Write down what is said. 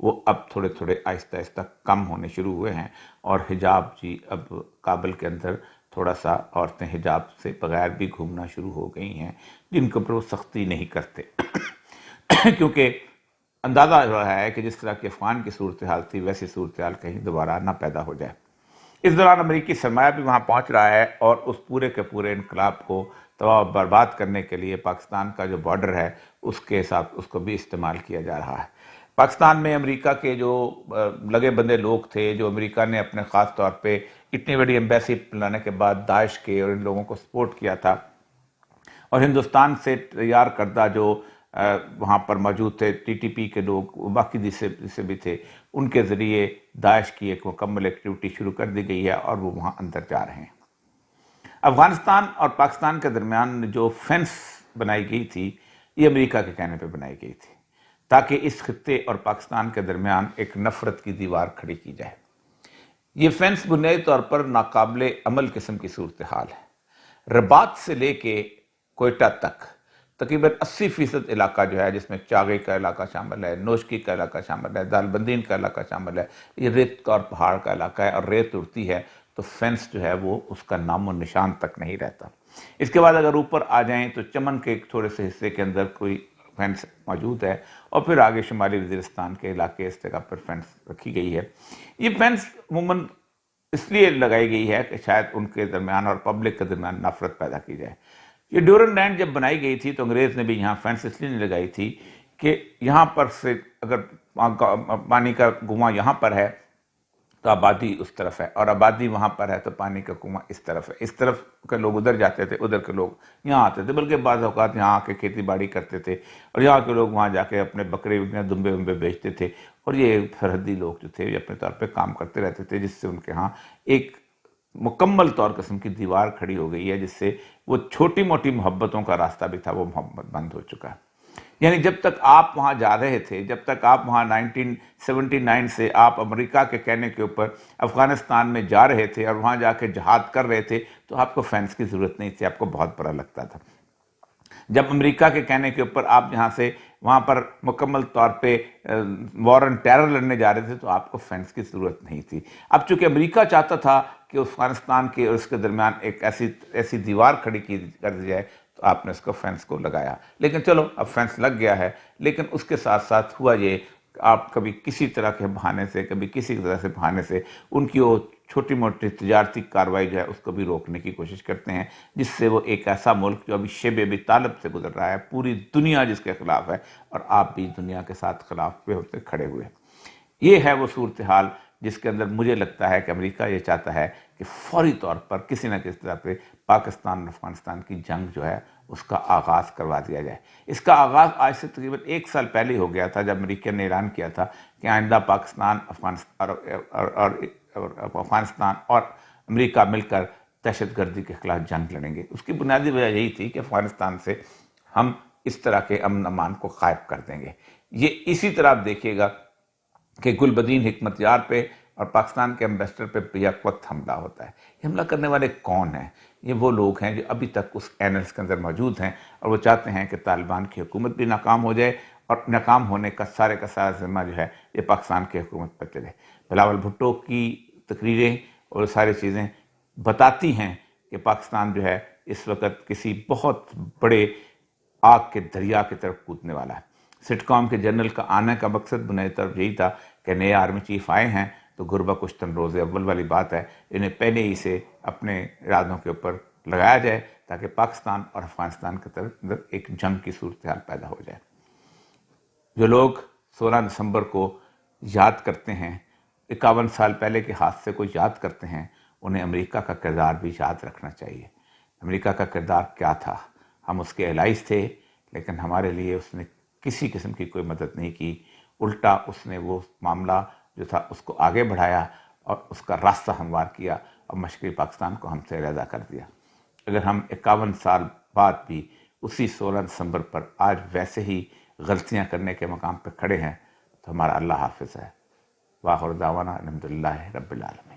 وہ اب تھوڑے تھوڑے آہستہ آہستہ کم ہونے شروع ہوئے ہیں، اور حجاب جی اب کابل کے اندر تھوڑا سا عورتیں حجاب سے بغیر بھی گھومنا شروع ہو گئی ہیں، جن کے اوپر وہ سختی نہیں کرتے کیونکہ اندازہ ہو رہا ہے کہ جس طرح کی افغان کی صورتحال تھی ویسی صورتحال کہیں دوبارہ نہ پیدا ہو جائے۔ اس دوران امریکی سرمایہ بھی وہاں پہنچ رہا ہے، اور اس پورے کے پورے انقلاب کو تباہ و برباد کرنے کے لیے پاکستان کا جو بارڈر ہے اس کے ساتھ اس کو بھی استعمال کیا جا رہا ہے۔ پاکستان میں امریکہ کے جو لگے بندے لوگ تھے، جو امریکہ نے اپنے خاص طور پہ اتنی بڑی ایمبیسی لانے کے بعد داعش کے اور ان لوگوں کو سپورٹ کیا تھا، اور ہندوستان سے تیار کردہ جو وہاں پر موجود تھے ٹی ٹی پی کے لوگ، باقی جسے بھی تھے، ان کے ذریعے داعش کی ایک مکمل ایکٹیویٹی شروع کر دی گئی ہے، اور وہ وہاں اندر جا رہے ہیں۔ افغانستان اور پاکستان کے درمیان جو فینس بنائی گئی تھی، یہ امریکہ کے کہنے پہ بنائی گئی تھی، تاکہ اس خطے اور پاکستان کے درمیان ایک نفرت کی دیوار کھڑی کی جائے۔ یہ فینس بنیادی طور پر ناقابل عمل قسم کی صورتحال ہے۔ رباط سے لے کے کوئٹہ تک تقریباً 80% علاقہ جو ہے، جس میں چاغی کا علاقہ شامل ہے، نوشکی کا علاقہ شامل ہے، دال بندین کا علاقہ شامل ہے، یہ ریت اور پہاڑ کا علاقہ ہے، اور ریت اڑتی ہے تو فینس جو ہے وہ اس کا نام و نشان تک نہیں رہتا۔ اس کے بعد اگر اوپر آ جائیں تو چمن کے ایک تھوڑے سے حصے کے اندر کوئی فینس موجود ہے، اور پھر آگے شمالی وزیرستان کے علاقے اس جگہ پر فینس رکھی گئی ہے۔ یہ فینس عموماً اس لیے لگائی گئی ہے کہ شاید ان کے درمیان اور پبلک کے درمیان نفرت پیدا کی جائے۔ یہ ڈیورن لینڈ جب بنائی گئی تھی تو انگریز نے بھی یہاں فینس اس لیے نہیں لگائی تھی کہ یہاں پر سے اگر پانی کا کنواں یہاں پر ہے تو آبادی اس طرف ہے، اور آبادی وہاں پر ہے تو پانی کا کنواں اس طرف ہے، اس طرف کے لوگ ادھر جاتے تھے، ادھر کے لوگ یہاں آتے تھے، بلکہ بعض اوقات یہاں آ کے کھیتی باڑی کرتے تھے، اور یہاں کے لوگ وہاں جا کے اپنے بکرے دمبے ومبے بیچتے تھے، اور یہ سرحدی لوگ جو تھے یہ اپنے طور پہ کام کرتے رہتے تھے، جس سے ان کے ہاں ایک مکمل طور قسم کی دیوار کھڑی ہو گئی ہے، جس سے وہ چھوٹی موٹی محبتوں کا راستہ بھی تھا وہ محبت بند ہو چکا ہے۔ یعنی جب تک آپ وہاں جا رہے تھے، جب تک آپ وہاں 1979 سے آپ امریکہ کے کہنے کے اوپر افغانستان میں جا رہے تھے اور وہاں جا کے جہاد کر رہے تھے، تو آپ کو فینس کی ضرورت نہیں تھی، آپ کو بہت برا لگتا تھا۔ جب امریکہ کے کہنے کے اوپر آپ یہاں سے وہاں پر مکمل طور پہ وار آن ٹیرر لڑنے جا رہے تھے تو آپ کو فینس کی ضرورت نہیں تھی۔ اب چونکہ امریکہ چاہتا تھا کہ افغانستان کے اور اس کے درمیان ایک ایسی دیوار کھڑی کر دی جائے، تو آپ نے اس کو فینس کو لگایا، لیکن چلو اب فینس لگ گیا ہے، لیکن اس کے ساتھ ساتھ ہوا یہ آپ کبھی کسی طرح کے بہانے سے، کبھی کسی طرح سے بہانے سے ان کی وہ چھوٹی موٹی تجارتی کارروائی جو ہے اس کو بھی روکنے کی کوشش کرتے ہیں، جس سے وہ ایک ایسا ملک جو ابھی شب ابی طالب سے گزر رہا ہے، پوری دنیا جس کے خلاف ہے، اور آپ بھی دنیا کے ساتھ خلاف پہ ہوتے کھڑے ہوئے۔ یہ ہے وہ صورتحال جس کے اندر مجھے لگتا ہے کہ امریکہ یہ چاہتا ہے کہ فوری طور پر کسی نہ کسی طرح پہ پاکستان اور افغانستان کی جنگ جو ہے اس کا آغاز کروا دیا جائے۔ اس کا آغاز آج سے تقریباً 1 سال پہلے ہو گیا تھا، جب امریکہ نے اعلان کیا تھا کہ آئندہ پاکستان افغانستان اور امریکہ مل کر دہشت گردی کے خلاف جنگ لڑیں گے۔ اس کی بنیادی وجہ یہی تھی کہ افغانستان سے ہم اس طرح کے امن امان کو غائب کر دیں گے۔ یہ اسی طرح آپ دیکھیے گا کہ گل بدین حکمت یار پہ اور پاکستان کے امبیسڈر پہ بیک وقت حملہ ہوتا ہے۔ یہ حملہ کرنے والے کون ہیں؟ یہ وہ لوگ ہیں جو ابھی تک اس اینلس کے اندر موجود ہیں، اور وہ چاہتے ہیں کہ طالبان کی حکومت بھی ناکام ہو جائے، اور ناکام ہونے کا سارا ذمہ جو ہے یہ پاکستان کی حکومت پر چلے۔ بلاول بھٹو کی تقریریں اور ساری چیزیں بتاتی ہیں کہ پاکستان جو ہے اس وقت کسی بہت بڑے آگ کے دریا کی طرف کودنے والا ہے۔ سٹ کام کے جنرل کا آنے کا مقصد بنیادی طور یہی تھا کہ نئے آرمی چیف آئے ہیں تو گربہ کشتن روز اول والی بات ہے، انہیں پہلے ہی سے اپنے ارادوں کے اوپر لگایا جائے تاکہ پاکستان اور افغانستان کے اندر ایک جنگ کی صورتحال پیدا ہو جائے۔ جو لوگ 16 دسمبر کو یاد کرتے ہیں، 51 سال پہلے کے حادثے کو یاد کرتے ہیں، انہیں امریکہ کا کردار بھی یاد رکھنا چاہیے۔ امریکہ کا کردار کیا تھا؟ ہم اس کے الائز تھے، لیکن ہمارے لیے اس نے کسی قسم کی کوئی مدد نہیں کی، الٹا اس نے وہ معاملہ جو تھا اس کو آگے بڑھایا اور اس کا راستہ ہموار کیا، اور مشرقی پاکستان کو ہم سے علیحدہ کر دیا۔ اگر ہم 51 سال بعد بھی اسی 16 دسمبر پر آج ویسے ہی غلطیاں کرنے کے مقام پہ کھڑے ہیں تو ہمارا اللہ حافظ ہے۔ وآخر دعوانا الحمدللہ رب العالمین۔